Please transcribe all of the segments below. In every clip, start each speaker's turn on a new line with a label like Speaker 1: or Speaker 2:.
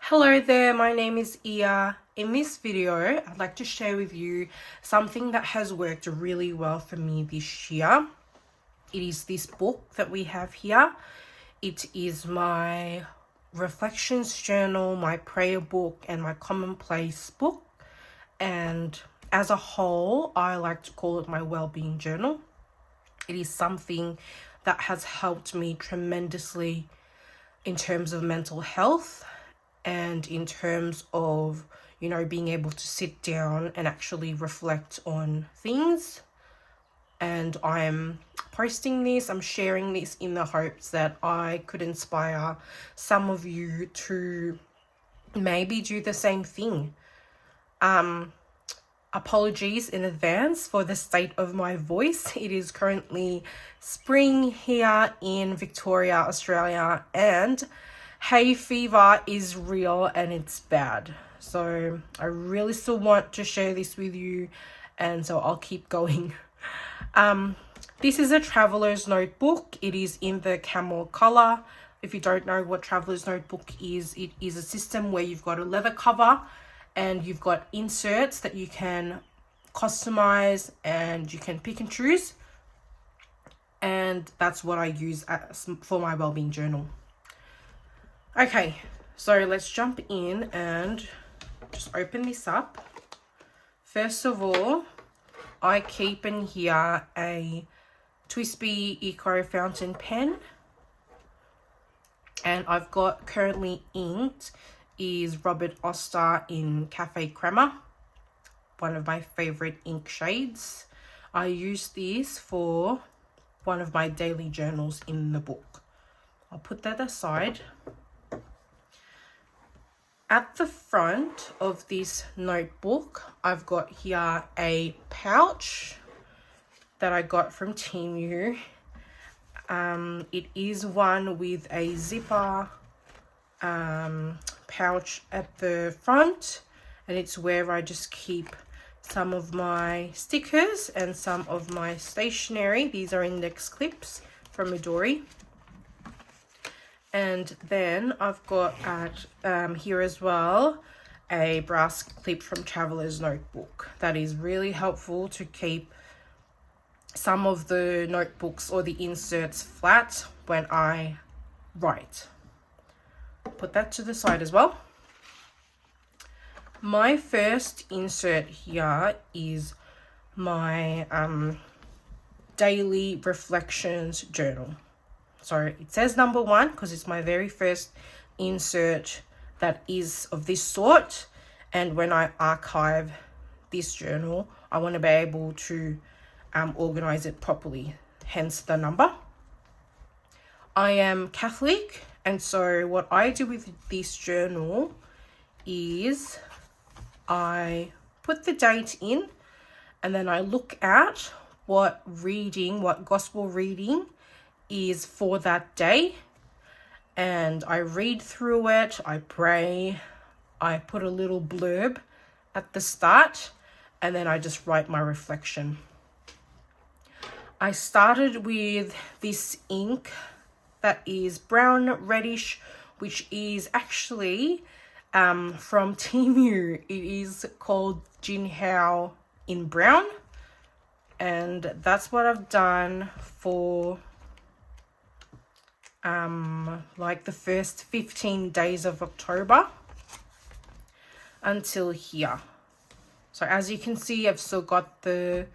Speaker 1: Hello there, my name is Ia. In this video, I'd like to share with you something that has worked really well for me this year. It is this book that we have here. It is my reflections journal, my prayer book, and my Commonplace book. And as a whole, I like to call it my Wellbeing journal. It is something that has helped me tremendously in terms of mental health and in terms of, being able to sit down and actually reflect on things. And I'm posting this, I'm sharing this in the hopes that I could inspire some of you to maybe do the same thing. Apologies in advance for the state of my voice. It is currently spring here in Victoria, Australia, and hay fever is real and it's bad. So I really still want to share this with you, and so I'll keep going. This is a traveler's notebook. It is in the camel color. If you don't know what traveler's notebook is, it is a system where you've got a leather cover and you've got inserts that you can customize and you can pick and choose. And that's what I use for my wellbeing journal. Okay, so let's jump in and just open this up. First of all, I keep in here a Twisby Eco fountain pen, and I've got currently inked is Robert Oster in Cafe Crema, one of my favorite ink shades. I use this for one of my daily journals in the book. I'll put that aside. At the front of this notebook, I've got here a pouch that I got from Temu. It is one with a zipper pouch at the front, and it's where I just keep some of my stickers and some of my stationery. These are index clips from Midori. And then I've got at here as well a brass clip from Traveler's Notebook. That is really helpful to keep some of the notebooks or the inserts flat when I write. Put that to the side as well. My first insert here is my daily reflections journal. So it says number 1 because it's my very first insert that is of this sort. And when I archive this journal, I want to be able to organize it properly, hence the number. I am Catholic, and so what I do with this journal is I put the date in, and then I look at what gospel reading is for that day, and I read through it, I pray, I put a little blurb at the start, and then I just write my reflection. I started with this ink that is brown reddish, which is actually from Temu. It is called Jinhao in brown, and that's what I've done for like the first 15 days of October until here. So as you can see, I've still got the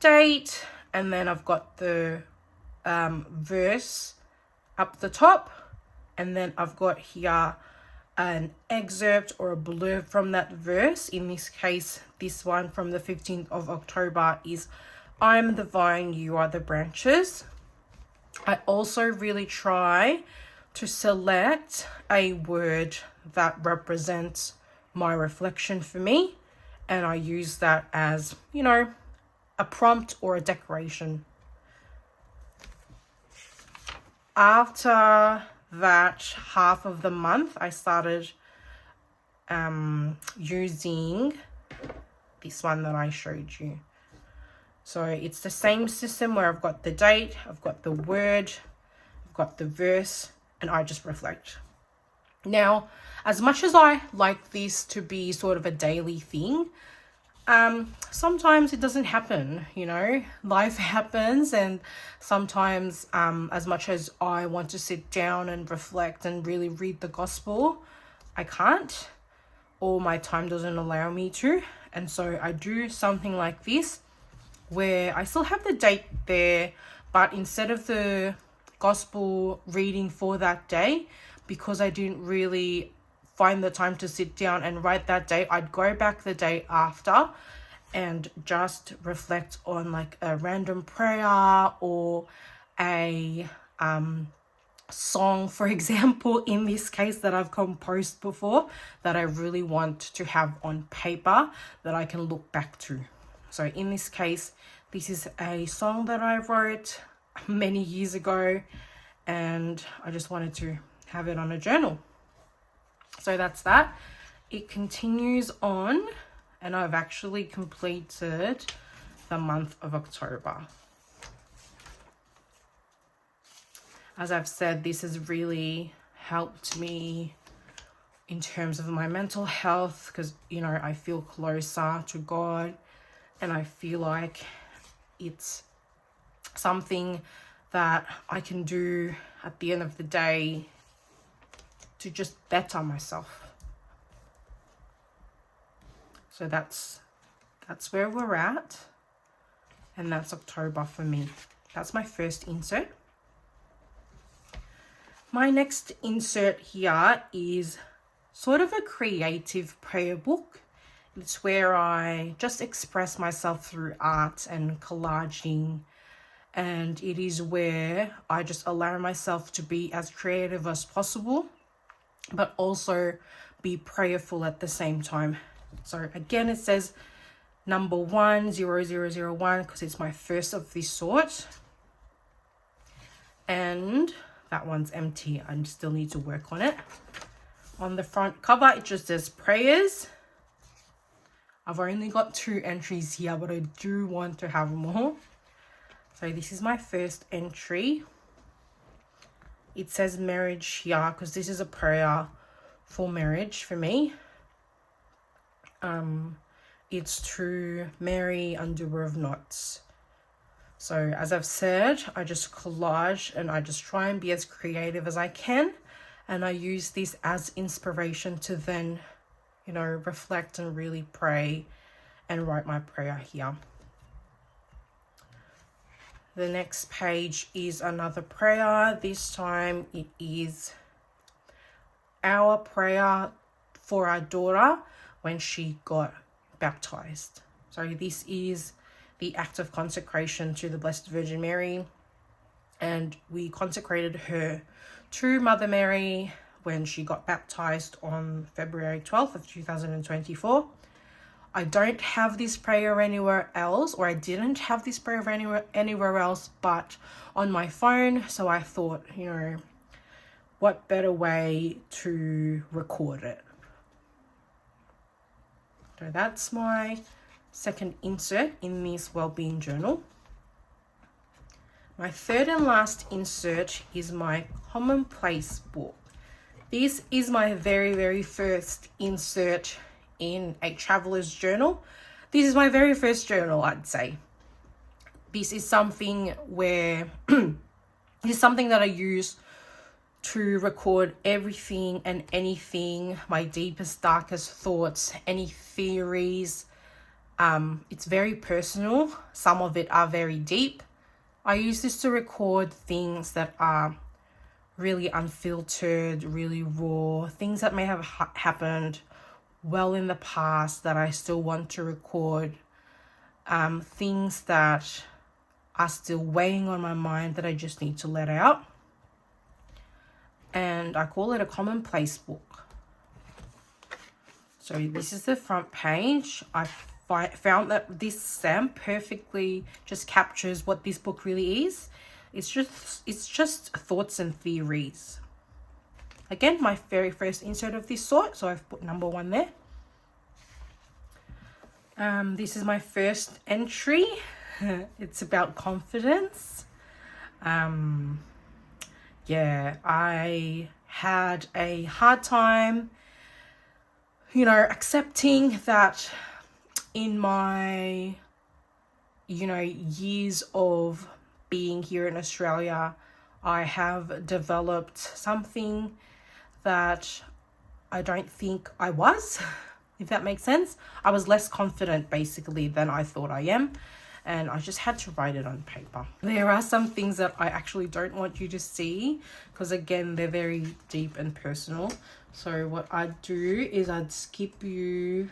Speaker 1: date, and then I've got the verse up the top, and then I've got here an excerpt or a blurb from that verse. In this case, this one from the 15th of October is, "I am the vine, you are the branches." I also really try to select a word that represents my reflection for me, and I use that as, a prompt or a decoration. After that half of the month, I started using this one that I showed you. So it's the same system where I've got the date, I've got the word, I've got the verse, and I just reflect. Now, as much as I like this to be sort of a daily thing, sometimes it doesn't happen, life happens, and sometimes as much as I want to sit down and reflect and really read the gospel, I can't, or my time doesn't allow me to. And so I do something like this where I still have the date there, but instead of the gospel reading for that day, because I didn't really find the time to sit down and write that day, I'd go back the day after and just reflect on like a random prayer or a song, for example, in this case, that I've composed before, that I really want to have on paper that I can look back to. So in this case, this is a song that I wrote many years ago, and I just wanted to have it on a journal. So that's that. It continues on, and I've actually completed the month of October. As I've said, this has really helped me in terms of my mental health, because, I feel closer to God, and I feel like it's something that I can do at the end of the day to just better myself. So that's where we're at, and that's October for me. That's my first insert. My next insert here is sort of a creative prayer book. It's where I just express myself through art and collaging, and it is where I just allow myself to be as creative as possible, but also be prayerful at the same time. So again, it says number 10001 because it's my first of this sort, and that one's empty. I still need to work on it. On the front cover, it just says prayers. I've only got 2 entries here, but I do want to have more. So this is my first entry. It says marriage here because this is a prayer for marriage for me. It's to Mary, undoer of knots. So as I've said, I just collage and I just try and be as creative as I can. And I use this as inspiration to then, reflect and really pray and write my prayer here. The next page is another prayer. This time it is our prayer for our daughter when she got baptized. So this is the act of consecration to the Blessed Virgin Mary, and we consecrated her to Mother Mary when she got baptized on February 12th of 2024. I don't have this prayer anywhere else, or I didn't have this prayer anywhere else but on my phone. So I thought, what better way to record it? So that's my second insert in this Wellbeing journal. My third and last insert is my Commonplace book. This is my very, very first insert in a traveler's journal. This is my very first journal, I'd say. This is something where this is something that I use to record everything and anything, my deepest, darkest thoughts, any theories. It's very personal. Some of it are very deep. I use this to record things that are really unfiltered, really raw, things that may have happened well in the past that I still want to record, things that are still weighing on my mind that I just need to let out. And I call it a Commonplace book. So this is the front page. I found that this stamp perfectly just captures what this book really is. It's just thoughts and theories. Again, my very first insert of this sort, so I've put number 1 there. This is my first entry. It's about confidence. I had a hard time, you know, accepting that in my, you know, years of being here in Australia, I have developed something that I don't think I was, if that makes sense. I was less confident basically than I thought I am, and I just had to write it on paper. There are some things that I actually don't want you to see because again, they're very deep and personal. So what I'd do is I'd skip you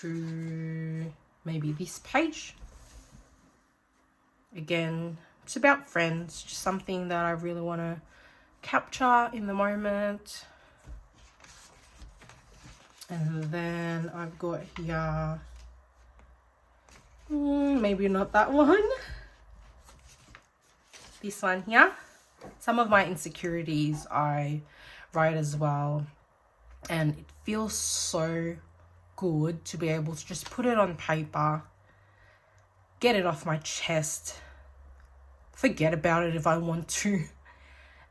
Speaker 1: to maybe this page. Again, it's about friends, just something that I really want to capture in the moment. And then I've got here, maybe not that one, this one here. Some of my insecurities I write as well, and it feels so good to be able to just put it on paper, get it off my chest, forget about it if I want to,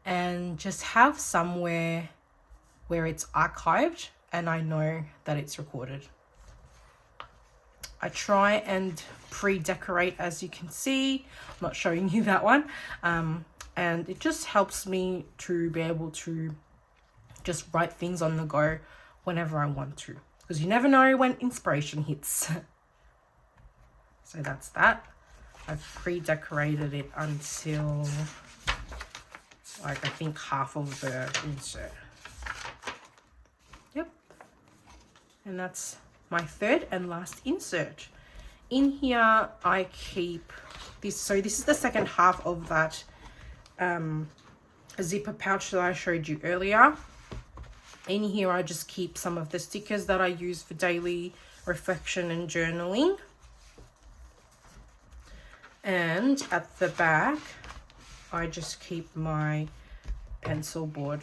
Speaker 1: and just have somewhere where it's archived and I know that it's recorded. I try and pre-decorate, as you can see. I'm not showing you that one. And it just helps me to be able to just write things on the go whenever I want to, because you never know when inspiration hits. So that's that. I've pre-decorated it until like I think half of the insert. Yep. And that's my third and last insert. In here I keep this, so this is the second half of that zipper pouch that I showed you earlier. In here I just keep some of the stickers that I use for daily reflection and journaling. And at the back I just keep my pencil board.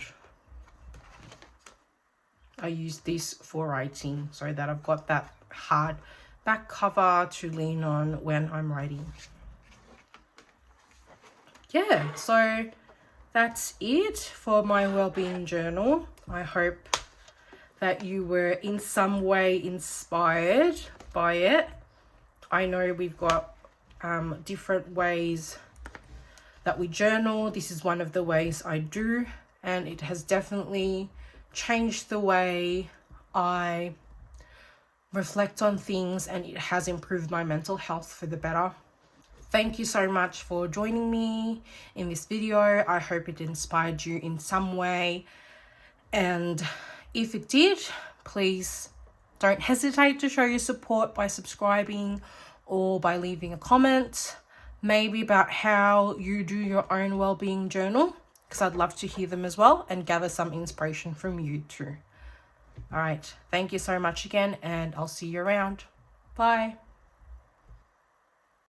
Speaker 1: I use this for writing so that I've got that hard back cover to lean on when I'm writing. Yeah, so that's it for my wellbeing journal. I hope that you were in some way inspired by it. I know we've got different ways that we journal. This is one of the ways I do, and it has definitely changed the way I reflect on things, and it has improved my mental health for the better. Thank you so much for joining me in this video. I hope it inspired you in some way, and if it did, please don't hesitate to show your support by subscribing or by leaving a comment, maybe about how you do your own wellbeing journal, because I'd love to hear them as well and gather some inspiration from you too. All right, thank you so much again, and I'll see you around. Bye.